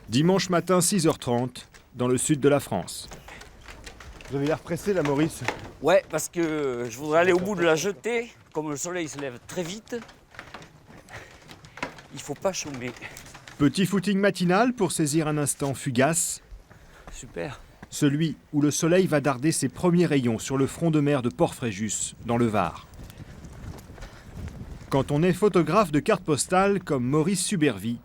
Dimanche matin 6h30, dans le sud de la France. Vous avez l'air pressé là, Maurice. Ouais, parce que je voudrais aller au bout de la jetée. Comme le soleil se lève très vite, il faut pas chômer. Petit footing matinal pour saisir un instant fugace. Super. Celui où le soleil va darder ses premiers rayons sur le front de mer de Port-Fréjus, dans le Var. Quand on est photographe de cartes postales comme Maurice Subervie,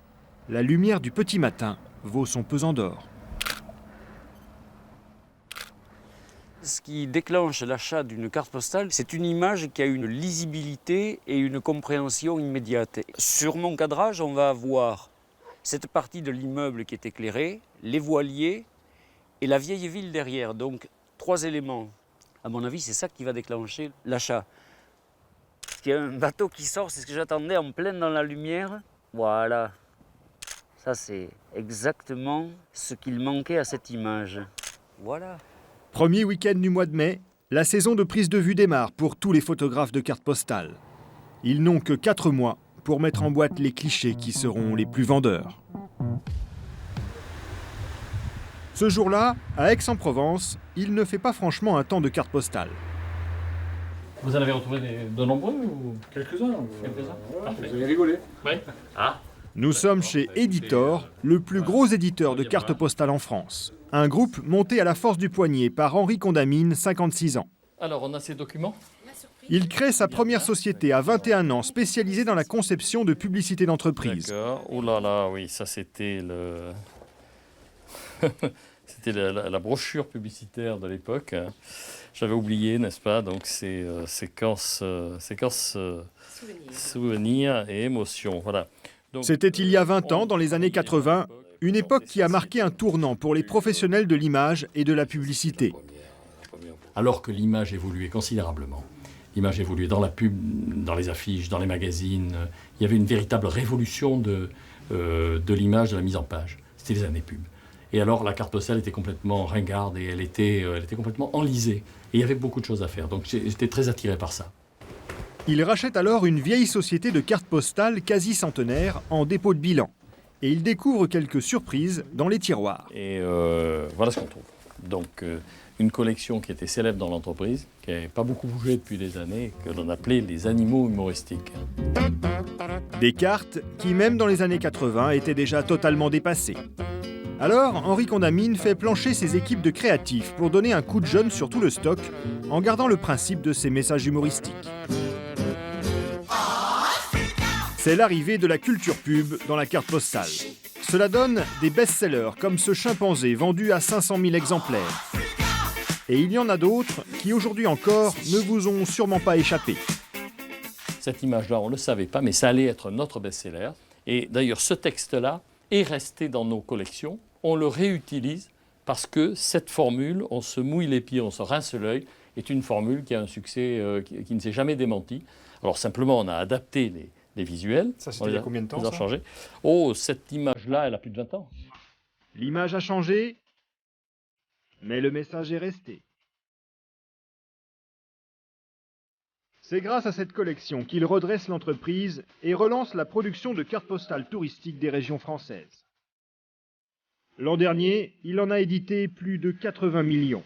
la lumière du petit matin vaut son pesant d'or. Ce qui déclenche l'achat d'une carte postale, c'est une image qui a une lisibilité et une compréhension immédiate. Sur mon cadrage, on va avoir cette partie de l'immeuble qui est éclairée, les voiliers et la vieille ville derrière. Donc 3 éléments. À mon avis, c'est ça qui va déclencher l'achat. Il y a un bateau qui sort, c'est ce que j'attendais, en pleine dans la lumière. Voilà. Ça, c'est exactement ce qu'il manquait à cette image. Voilà. Premier week-end du mois de mai, la saison de prise de vue démarre pour tous les photographes de cartes postales. Ils n'ont que 4 mois pour mettre en boîte les clichés qui seront les plus vendeurs. Ce jour-là, à Aix-en-Provence, il ne fait pas franchement un temps de cartes postales. Vous en avez retrouvé de nombreux ou... Quelques-uns. Parfait. Vous avez rigolé. Oui. Ah. Nous sommes chez Editor, le plus gros éditeur de cartes postales en France. Un groupe monté à la force du poignet par Henri Condamine, 56 ans. Alors, on a ces documents. Il crée sa première société à 21 ans, spécialisée dans la conception de publicité d'entreprise. D'accord. Oh là là, oui, ça c'était le... c'était la brochure publicitaire de l'époque. J'avais oublié, n'est-ce pas? Donc c'est séquence souvenirs et émotions. Voilà. C'était il y a 20 ans, dans les années 80, une époque qui a marqué un tournant pour les professionnels de l'image et de la publicité. Alors que l'image évoluait considérablement. L'image évoluait dans la pub, dans les affiches, dans les magazines. Il y avait une véritable révolution de l'image, de la mise en page. C'était les années pub. Et alors la carte postale était complètement ringarde et elle était complètement enlisée. Et il y avait beaucoup de choses à faire. Donc j'étais très attiré par ça. Il rachète alors une vieille société de cartes postales quasi centenaire en dépôt de bilan. Et il découvre quelques surprises dans les tiroirs. Et voilà ce qu'on trouve. Donc une collection qui était célèbre dans l'entreprise, qui n'avait pas beaucoup bougé depuis des années, que l'on appelait les animaux humoristiques. Des cartes qui, même dans les années 80, étaient déjà totalement dépassées. Alors, Henri Condamine fait plancher ses équipes de créatifs pour donner un coup de jeune sur tout le stock, en gardant le principe de ses messages humoristiques. C'est l'arrivée de la culture pub dans la carte postale. Cela donne des best-sellers comme ce chimpanzé vendu à 500 000 exemplaires. Et il y en a d'autres qui aujourd'hui encore ne vous ont sûrement pas échappé. Cette image-là, on ne le savait pas, mais ça allait être notre best-seller. Et d'ailleurs, ce texte-là est resté dans nos collections. On le réutilise parce que cette formule, on se mouille les pieds, on se rince l'œil, est une formule qui a un succès qui ne s'est jamais démenti. Alors simplement, on a adapté les visuels. Ça, c'était il y a combien de temps, on a ça changé. Oh, cette image-là, elle a plus de 20 ans. L'image a changé, mais le message est resté. C'est grâce à cette collection qu'il redresse l'entreprise et relance la production de cartes postales touristiques des régions françaises. L'an dernier, il en a édité plus de 80 millions.